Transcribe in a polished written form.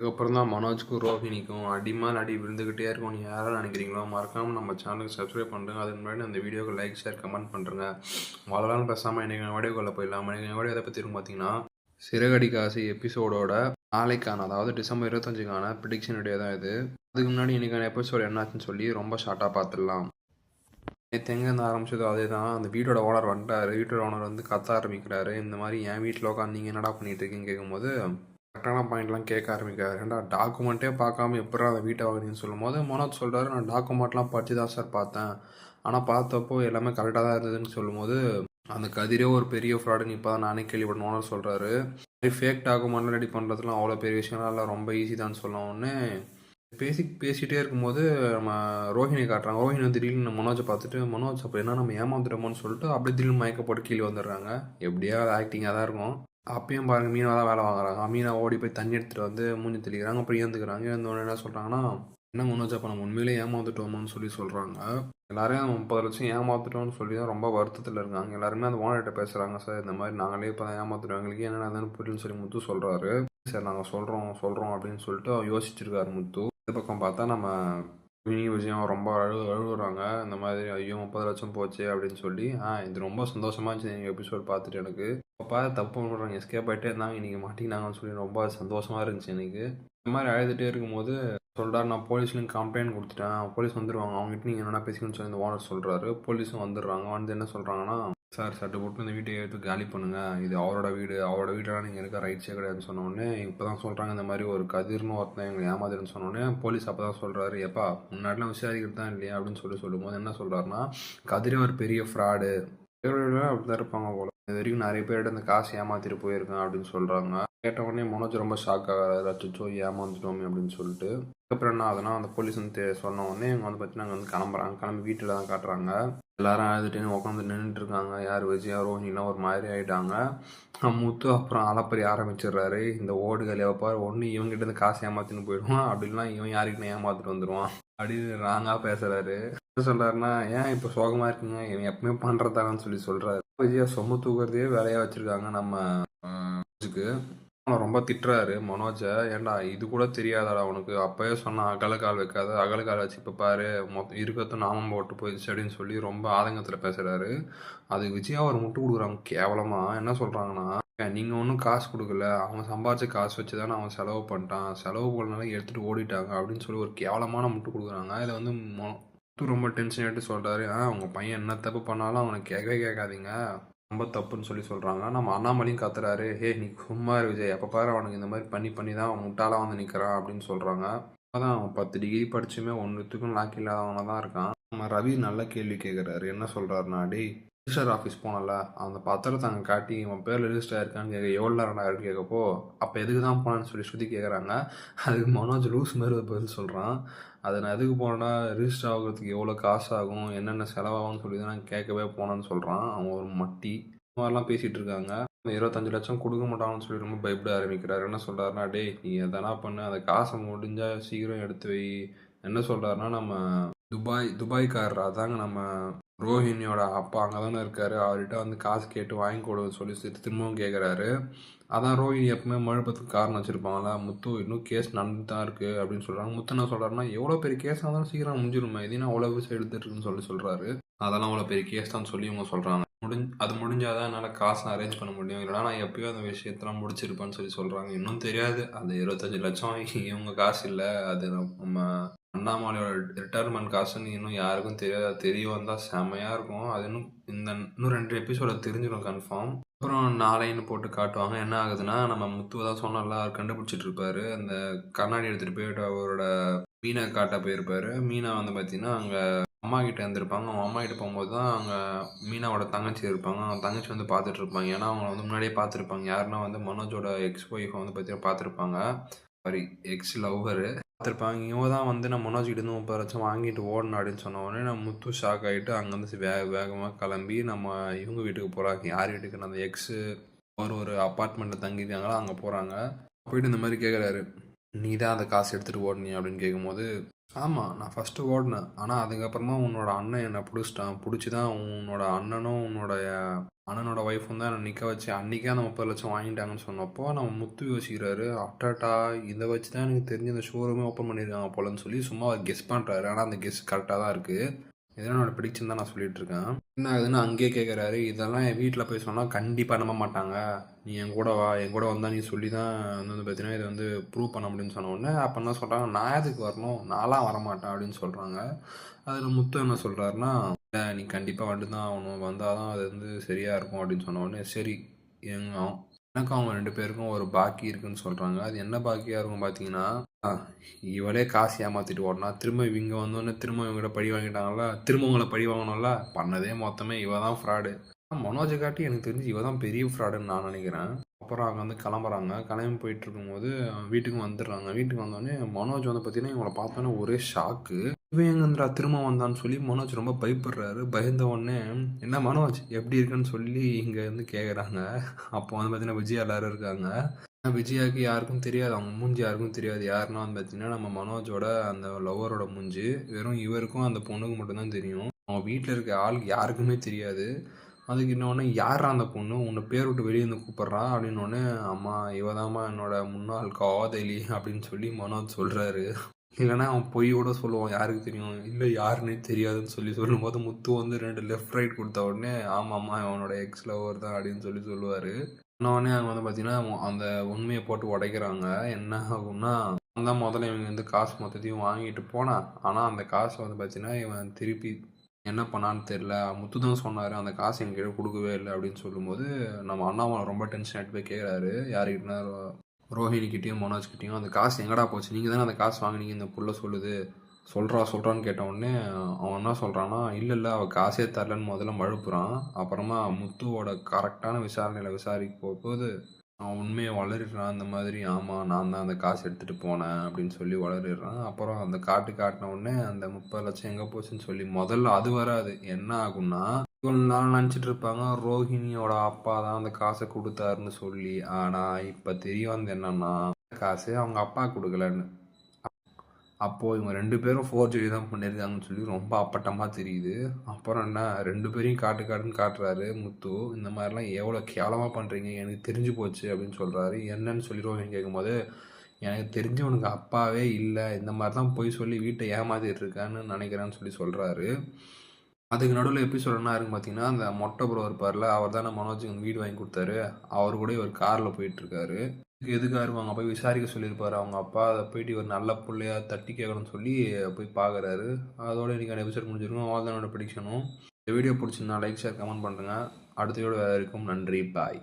அதுக்கப்புறம் தான் மனோஜ்க்கும், ரோஹிணிக்கும் அடி மேல அடி விழுந்துகிட்டே இருக்கும். நீங்க யாரெல்லாம் நினைக்கிறீங்களோ, மறக்காம நம்ம சேனலுக்கு சப்ஸ்கிரைப் பண்ணுங்க. அதுக்கு முன்னாடி அந்த வீடியோக்கு லைக், ஷேர், கமெண்ட் பண்ணுங்க. அவ்வளோதான் பேசாம இன்னைக்கு வீடியோக்குள்ள போயிடலாம். இன்னைக்கு வீடியோ எத பத்தி இருக்கும் பார்த்தீங்கன்னா, சிறகடிக்க ஆசை எபிசோடோட நாளைக்கான, அதாவது டிசம்பர் 25க்கான ப்ரிடிக்ஷன் வீடியோ தான் இது. அதுக்கு முன்னாடி இன்னைக்கான எபிசோட் என்னாச்சுன்னு சொல்லி ரொம்ப ஷார்ட்டா பார்த்துடலாம். நேத்து எங்கேருந்து ஆரம்பிச்சதோ அதேதான். அந்த வீட்டோட ஓனர் வந்துட்டாரு. வீட்டோட ஓனர் வந்து கத்த ஆரம்பிக்கிறாரு. இந்த மாரி என் வீட்ல உட்காந்து நீங்க என்னடா பண்ணிட்டு இருக்கீங்கன்னு கேட்கும்போது, கரெக்டான பாயிண்ட்லாம் கேட்க ஆரம்பிக்கிறாரு. ஏன்டா டாக்குமெண்ட்டே பார்க்காம எப்புட்றா அந்த வீட்ட வாங்குனீங்கன்னு சொல்லும்போது, மனோஜ் சொல்றாரு, நான் டாக்குமெண்ட்லாம் படிச்சு தான் சார் பார்த்தேன். ஆனா பார்த்தப்போ எல்லாமே கரெக்ட்டா தான் இருந்ததுன்னு சொல்லும்போது, அந்த கதிரே ஒரு பெரிய ஃப்ராடுன்னு இப்ப தான் நானே கேள்விப்பட்டேன் ஓனர் சொல்றாரு. ஃபேக் டாக்குமெண்ட்லாம் ரெடி பண்றதுலாம் அவ்வளோ பெரிய விஷயம்லாம் இல்ல. ரொம்ப ஈஸி தான்னு சொன்ன உடனே பேசிட்டே இருக்கும்போது நம்ம ரோஹிணி காட்டுறாங்க. ரோஹிணி வந்து திடீர்னு மனோஜை பார்த்துட்டு, மனோஜ் அப்போ என்ன நம்ம ஏமாந்துட்டோமோன்னு சொல்லிட்டு அப்படியே திடீர்னு மயக்க போட்டு கீழே வந்துடுறாங்க. எப்படியா ஆக்டிங்காக தான் இருக்கும். அப்பயும் பாருங்க மீனா தான் வேலை வாங்குறாங்க. மீனா ஓடி போய் தண்ணி எடுத்துகிட்டு வந்து மூஞ்சி தெளிக்கிறாங்க. அப்புறம் ஏந்துக்கிறாங்க. ஏந்தோடனே என்ன சொல்கிறாங்கன்னா, என்ன மனோஜ் அப்போ நம்ம உண்மையிலேயே ஏமாந்துட்டோமோன்னு சொல்லி சொல்கிறாங்க. எல்லாரையும் 30 லட்சம் ஏமாத்துட்டோம்னு சொல்லி தான் ரொம்ப வருத்தத்தில் இருக்காங்க. எல்லாருமே அந்த ஓனர்கிட்ட பேசுகிறாங்க. சார் இந்த மாதிரி நாங்களே இப்போ தான் ஏமாத்துட்டோம். எங்களுக்கு என்னென்னு புரியலன்னு சொல்லி முத்து சொல்கிறாரு. சார் நாங்கள் சொல்கிறோம் அப்படின்னு சொல்லிட்டு அவர் யோசிச்சிருக்காரு முத்து. இந்த பக்கம் பார்த்தா நம்ம மினி விஜயம் ரொம்ப அழுகுறாங்க. இந்த மாதிரி ஐயோ 30 லட்சம் போச்சு அப்படின்னு சொல்லி இது ரொம்ப சந்தோஷமா இருந்துச்சு நீங்கள் எபிசோட் பார்த்துட்டு எனக்கு. அப்போ தப்பு பண்ணுறாங்க எஸ்கேப் ஆகிட்டே இருந்தாங்க. இன்றைக்கி மாட்டினாங்கன்னு சொல்லி ரொம்ப சந்தோஷமாக இருந்துச்சு எனக்கு. இந்த மாதிரி அழுதுகிட்டே இருக்கும்போது சொல்கிறார், நான் போலீஸ்லேயும் கம்ப்ளைண்ட் கொடுத்துட்டேன். போலீஸ் வந்துடுவாங்க. அவங்ககிட்ட நீங்கள் என்னென்ன பேசிக்கணும்னு சொல்லி இந்த ஓனர் சொல்கிறாரு. போலீஸும் வந்துடுறாங்க. வந்து என்ன சொல்கிறாங்கன்னா, சார் சட்டு போட்டு இந்த வீட்டை எடுத்து காலி பண்ணுங்கள். இது அவரோட வீடு. அவரோட வீடெல்லாம் நீங்கள் இருக்க ரைட்ஸே கிடையாதுன்னு சொன்னோடனே இப்போ தான் சொல்கிறாங்க இந்த மாதிரி ஒரு கதிர்னு ஒருத்தன் எங்களை ஏமாதுன்னு சொன்னோடனே போலீஸ் அப்போ தான் சொல்கிறாரு, எப்பா முன்னாடிலாம் விசாரிக்கிறது தான் இல்லையா அப்படின்னு சொல்லும்போது என்ன சொல்கிறாருன்னா, கதிரே ஒரு பெரிய ஃப்ராடு. அப்படி தான் இருப்பாங்க போல. இது வரைக்கும் நிறைய பேர்கிட்ட இந்த காசு ஏமாத்திட்டு போயிருக்கேன் அப்படின்னு சொல்கிறாங்க. கேட்ட உடனே மனோஜ் ரொம்ப ஷாக் ஆகிறாரு. அச்சோ ஏமாந்துட்டோமே அப்படின்னு சொல்லிட்டு. அதுக்கப்புறம் என்ன ஆகுதுன்னா, அந்த போலீஸ் வந்து சொன்ன உடனே இவங்க வந்து பார்த்தீங்கன்னா அங்கே வந்து கிளம்புறாங்க. கிளம்பி வீட்டில் தான் காட்டுறாங்க. எல்லாரும் அழுதுட்டு உட்காந்து நின்றுட்டு இருக்காங்க. யார் விஜயா ரோஹினிலாம் ஒரு மாதிரி ஆகிட்டாங்க. முத்து அப்புறம் அலப்பறி ஆரம்பிச்சிடுறாரு. இந்த ஓடுகள் எவப்பாரு ஒன்று இவங்ககிட்ட இருந்து காசு ஏமாத்தின்னு போயிடுவான், அப்படின்னா இவன் யாருக்கிட்ட ஏமாத்திட்டு வந்துடுவான் அப்படின்னு ராங்காக பேசுறாரு. என்ன சொல்றாருன்னா, ஏன் இப்போ சோகமாக இருக்கீங்க, இவன் எப்பவுமே பண்ணுறதான்னு சொல்லி சொல்றாரு. விஜயா சொம்பு தூக்குறதையே வேலையாக வச்சிருக்காங்க நம்ம ரொம்ப திட்டுறாரு மனோஜ. ஏன்டா இது கூட தெரியாதாடா உனக்கு, அப்பயே சொன்னா அகலக்கால் வைக்காத, அகலக்கால் வச்சு இப்போ பாரு இருக்கிறதும் நாமம் போட்டு போயிடுச்சு அப்படின்னு சொல்லி ரொம்ப ஆதங்கத்தில் பேசுறாரு. அது விஜயா ஒரு முட்டு கொடுக்குறாங்க கேவலமா. என்ன சொல்றாங்கன்னா, நீங்க ஒன்றும் காசு கொடுக்கல, அவன் சம்பாதிச்ச காசு வச்சு தானே அவன் செலவு பண்ணிட்டான், செலவு பண்ணனால எடுத்துட்டு ஓடிட்டாங்க அப்படின்னு சொல்லி ஒரு கேவலமான முட்டு கொடுக்குறாங்க. இதில் வந்து ரொம்ப டென்ஷன் ஆகிட்டு சொல்றாரு, உங்க பையன் என்ன தப்பு பண்ணாலும் அவனை கேட்கவே கேட்காதீங்க, ரொம்ப தப்புன்னு சொல்லி சொல்கிறாங்க. நம்ம அண்ணாமலையும் கத்துறாரு, நீ சும்மா இரு விஜய், எப்போ பாரு அவனுக்கு இந்த மாதிரி பண்ணி தான் அவன் முட்டாளாக வந்து நிற்கிறான் அப்படின்னு சொல்கிறாங்க. அதான் அவன் 10 டிகிரி படிச்சுமே ஒன்றுத்துக்கும் லாக் இல்லாதவனாக தான் இருக்கான். நம்ம ரவி நல்ல கேள்வி கேட்குறாரு. என்ன சொல்கிறாருன்னா, ரிஜிஸ்டர் ஆஃபீஸ் போனல, அந்த பத்திரத்தை அங்கே காட்டி இவன் பேரில் ரிஜிஸ்டர் ஆயிருக்கான்னு கேட்க எவ்வளோ நேரம் ஆகிருக்கு கேட்கப்போ, அப்போ எதுக்கு தான் போனான்னு சொல்லி ஸ்ருதி கேட்குறாங்க. அதுக்கு மனோஜ் லூஸ் மாதிரி ஒரு பதில் சொல்கிறான். அதை நான் எதுக்கு போனேன்னா, ரிஜிஸ்டர் ஆகிறதுக்கு எவ்வளோ காசு ஆகும், என்னென்ன செலவாகும்னு சொல்லி தான் நான் கேட்கவே போனேன்னு சொல்கிறான். அவன் ஒரு மட்டி. இந்த மாதிரிலாம் பேசிகிட்டு இருக்காங்க. 25 லட்சம் கொடுக்க மாட்டாங்கன்னு சொல்லி ரொம்ப பயப்பட ஆரம்பிக்கிறாரு. என்ன சொல்கிறாருன்னா, நீ எதனா பண்ணு, அந்த காசை முடிஞ்சால் சீக்கிரம் எடுத்து வை. என்ன சொல்கிறாருன்னா, நம்ம துபாய்க்காரர் அதாங்க நம்ம ரோஹிணியோட அப்பா அங்கே தானே இருக்காரு, அவர்கிட்ட வந்து காசு கேட்டு வாங்கி கொடுன்னு சொல்லி திரும்பவும் கேட்குறாரு. அதான் ரோஹிணி எப்பவுமே மழுப்பத்துக்கு காரணம் வச்சுருப்பாங்களா, முத்து இன்னும் கேஸ் நடந்து தான் இருக்குது அப்படின்னு சொல்கிறாங்க. முத்து என்ன சொல்கிறாருன்னா, எவ்வளோ பெரிய கேஸாக இருந்தாலும் சீக்கிரம் முடிஞ்சிருமே, இதுனா அவ்வளோ விஷயம் எடுத்துட்டுருக்குன்னு சொல்கிறாரு. அதெல்லாம் அவ்வளோ பெரிய கேஸ் தான் சொல்லி இவங்க சொல்கிறாங்க. அது முடிஞ்சாதான் என்னால் காசு அரேஞ்ச் பண்ண முடியும், இல்லைனா நான் எப்பயும் அந்த விஷயத்தெல்லாம் முடிச்சிருப்பேன்னு சொல்லி சொல்கிறாங்க. இன்னும் தெரியாது, அந்த 25 லட்சம் இவங்க காசு இல்லை, அது நம்ம அண்ணாமலையோட ரிட்டையர்மெண்ட் காசுன்னு இன்னும் யாருக்கும் தெரியாது. தெரிய வந்தால் செம்மையாக இருக்கும். அது இன்னும் 2 எபிசோட தெரிஞ்சிடும் கன்ஃபார்ம். அப்புறம் நாளைன்னு போட்டு காட்டுவாங்க. என்ன ஆகுதுன்னா, நம்ம முத்து தான் சொன்னல, அவர் கண்டுபிடிச்சிட்டு இருப்பாரு. அந்த கண்ணாடி எடுத்துகிட்டு போயிட்டு அவரோட மீனை காட்ட போயிருப்பாரு. மீனா வந்து பார்த்தீங்கன்னா அங்கே அம்மா கிட்ட இருந்திருப்பாங்க. அவங்க அம்மா கிட்ட போகும்போது தான் அங்கே மீனாவோட தங்கச்சி இருப்பாங்க. அவங்க தங்கச்சி வந்து பார்த்துட்டு இருப்பாங்க. ஏன்னா அவங்க வந்து முன்னாடியே பார்த்துருப்பாங்க. யாருன்னா வந்து மனோஜோட எக்ஸ் ஒய்ஃபை வந்து பார்த்தீங்கன்னா பார்த்துருப்பாங்க. சாரி, எக்ஸ் லவ்வரு பார்த்துருப்பாங்க. இவங்க தான் வந்து நான் மனோஜ் கிட்ட இருந்து 30 லட்சம் வாங்கிட்டு ஓடணும் அப்படின்னு சொன்ன உடனே நம்ம முத்து ஷாக் ஆகிட்டு அங்கேருந்து வேகமாக கிளம்பி நம்ம இவங்க வீட்டுக்கு போகிறாங்க. யார் வீட்டுக்கு, அந்த எக்ஸு ஒரு அப்பார்ட்மெண்ட்டில் தங்கியிருக்காங்களோ அங்கே போகிறாங்க. போயிட்டு இந்த மாதிரி கேட்குறாரு, நீ தான் அந்த காசு எடுத்துகிட்டு ஓடுனியா அப்படின்னு கேட்கும்போது, ஆமாம் நான் ஃபஸ்ட்டு ஓடினேன். ஆனால் அதுக்கப்புறமா உன்னோட அண்ணன் என்னை பிடிச்சிட்டான். பிடிச்சி தான் உன்னோட அண்ணனும் உன்னுடைய அண்ணனோட ஒய்ஃபும் தான் என்னை நிற்க வச்சு அன்றைக்கே அந்த 30,00,000 வாங்கிட்டாங்கன்னு சொன்னப்போ நம்ம முத்து யோசிக்கிறாரு, அட்டாட்டா இதை வச்சு தான் எனக்கு தெரிஞ்சு இந்த ஷோரூமே ஓப்பன் பண்ணியிருக்காங்க போலன்னு சொல்லி சும்மா அவர் கெஸ் பண்ணுறாரு. ஆனால் அந்த கெஸ் கரெக்டாக தான் இருக்குது. இதெல்லாம் என்னோட ப்ரெடிக்ஷன் தான் நான் சொல்லிட்டு இருக்கேன். என்ன ஆகுதுன்னு அங்கேயே கேட்குறாரு, இதெல்லாம் என் வீட்டில் போய் சொன்னால் கண்டிப்பாக நம்ப மாட்டாங்க. நீ என் கூட வா, என் கூட வந்தால் நீ சொல்லி தான் வந்து பார்த்தீங்கன்னா இதை வந்து ப்ரூவ் பண்ண முடியும்னு சொன்ன உடனே அப்போ என்ன சொல்கிறாங்க, நான் எதுக்கு வரணும், நான்லாம் வரமாட்டேன் அப்படின்னு சொல்கிறாங்க. அதில் முத்து என்ன சொல்கிறாருன்னா, இல்லை நீ கண்டிப்பாக வந்து தான் ஆகணும், வந்தால் தான் அது வந்து சரியாக இருக்கும் அப்படின்னு சொன்ன உடனே சரி எங்க எனக்கும் அவங்க 2 பேருக்கும் ஒரு பாக்கி இருக்குன்னு சொல்கிறாங்க. அது என்ன பாக்கியாக இருக்கும் பார்த்தீங்கன்னா, இவளே காசு ஏமாற்றிட்டு ஓடனா திரும்ப இவங்க வந்தோடனே திரும்ப இவங்ககிட்ட பழி வாங்கிட்டாங்கல்ல, திரும்ப உங்களை பழி வாங்கணும்ல, பண்ணதே மொத்தமே இவ தான் ஃப்ராடு. மனோஜை காட்டி எனக்கு தெரிஞ்சு இவ தான் பெரிய ஃப்ராடுன்னு நான் நினைக்கிறேன். அப்புறம் அவங்க வந்து கிளம்புறாங்க. கிளம்பி போயிட்டு இருக்கும்போது வீட்டுக்கும் வந்துடுறாங்க. வீட்டுக்கு வந்தோடனே மனோஜ் வந்து பார்த்தீங்கன்னா இவங்களை பார்த்தோன்னே ஒரே ஷாக்கு. இவன் எங்கேருந்துடா திரும்ப வந்தான்னு சொல்லி மனோஜ் ரொம்ப பயப்படுறாரு. பயந்த உடனே என்ன மனோஜ் எப்படி இருக்குன்னு சொல்லி இங்கே வந்து கேட்குறாங்க. அப்போ வந்து பார்த்தீங்கன்னா விஜயா எல்லாரும் இருக்காங்க. விஜயாவுக்கு யாருக்கும் தெரியாது, அவங்க மூஞ்சி யாருக்கும் தெரியாது. யாருன்னா வந்து பார்த்தீங்கன்னா நம்ம மனோஜோட அந்த லவ்வரோட மூஞ்சி. வெறும் இவருக்கும் அந்த பொண்ணுக்கு மட்டும்தான் தெரியும். அவங்க வீட்டில் இருக்க ஆளுக்கு யாருக்குமே தெரியாது. அதுக்கு இன்னொன்று யாரா அந்த பொண்ணு, உன்னை பேர் விட்டு வெளியே வந்து கூப்பிட்றா அப்படின்னோடனே, அம்மா இவதாம்மா என்னோட முன்னாள் காதலி அப்படின்னு சொல்லி மனோஜ் சொல்கிறாரு. இல்லைன்னா அவன் பொய் கூட சொல்லுவான், யாருக்கு தெரியும், இல்லை யாருன்னே தெரியாதுன்னு சொல்லி சொல்லும்போது முத்து வந்து 2 லெஃப்ட் ரைட் கொடுத்த உடனே ஆமாம்மா அவனோட எக்ஸ் லவர் தான் அப்படின்னு சொல்லி சொல்லுவார். உடனே அவங்க வந்து பார்த்தீங்கன்னா அந்த உண்மையை போட்டு உடைக்கிறாங்க. என்ன ஆகும்னா, அவன் தான் முதல்ல இவங்க வந்து காசு மொத்தத்தையும் வாங்கிட்டு போனான். ஆனால் அந்த காசை வந்து பார்த்தீங்கன்னா இவன் திருப்பி என்ன பண்ணான்னு தெரில. முத்து தான் சொன்னார் அந்த காசு என்கிட்ட கொடுக்கவே இல்லை அப்படின்னு சொல்லும்போது நம்ம அண்ணாமலை ரொம்ப டென்ஷன் ஆகிட்டு போய் கேட்குறாரு யாருக்கிட்டனா, ரோஹிணிக்கிட்டேயும் மனோஜ்கிட்டையும், அந்த காசு எங்கடா போச்சு, நீங்கள் தானே அந்த காசு வாங்கினீங்க இந்த புள்ள சொல்லுது, சொல்கிறான்னு கேட்ட உடனே அவன் என்ன சொல்கிறான்னா, இல்லை அவள் காசே தரலன்னு முதல்ல மழுப்புறான். அப்புறமா முத்துவோட கரெக்டான விசாரணையில் விசாரிக்க போகும்போது அவன் உண்மையை வளரிடுறான். இந்த மாதிரி ஆமாம் நான் தான் அந்த காசு எடுத்துகிட்டு போனேன் அப்படின்னு சொல்லி வளரிடுறான். அப்புறம் அந்த காட்டின உடனே அந்த 30,00,000 எங்கே போச்சுன்னு சொல்லி முதல்ல அது வராது. என்ன ஆகும்னா இவ்வளோ நாள் நினச்சிட்டு இருப்பாங்க ரோஹிணியோட அப்பா தான் அந்த காசை கொடுத்தாருன்னு சொல்லி. ஆனால் இப்போ தெரிய வந்து என்னன்னா காசு அவங்க அப்பா கொடுக்கலன்னு. அப்போது இவங்க 2 பேரும் ஃபோர்ஜரி தான் பண்ணியிருக்காங்கன்னு சொல்லி ரொம்ப அப்பட்டமாக தெரியுது. அப்புறம் என்ன 2 பேரையும் காட்டுன்னு காட்டுறாரு முத்து. இந்த மாதிரிலாம் எவ்வளோ கேவலமாக பண்ணுறீங்க எனக்கு தெரிஞ்சு போச்சு அப்படின்னு சொல்கிறாரு. என்னன்னு சொல்லி ரோஹிணி கேட்கும்போது, எனக்கு தெரிஞ்சு உனக்கு அப்பாவே இல்லை, இந்த மாதிரி தான் போய் சொல்லி வீட்டை ஏமாத்திட்டு இருக்கான்னு நினைக்கிறேன்னு சொல்லி சொல்கிறாரு. அதுக்கு நடுவில் எபிசோட் என்ன இருக்குன்னு பார்த்தீங்கன்னா, அந்த மொட்டை ப்ரோ இருப்பார்ல, அவர் தானே மனோஜுக்கு வீடு வாங்கி கொடுத்தாரு. அவர் கூட இவர் காரில் போயிட்டுருக்காரு. எதுக்காக இருப்பாங்க போய் விசாரிக்க சொல்லியிருப்பாரு அவங்க அப்பா. அதை போயிட்டு இவர் நல்ல பிள்ளையா தட்டி கேட்கணும்னு சொல்லி போய் பார்க்குறாரு. அதோட இன்றைக்கான எபிசோட் முடிஞ்சிருக்கும். அவ்வளோதான் என்னோட ப்ரெடிக்ஷனும். இந்த வீடியோ பிடிச்சிருந்தா லைக் ஷேர் கமெண்ட் பண்ணுறேங்க. அடுத்த வீடியோ இருக்கும். நன்றி, பாய்.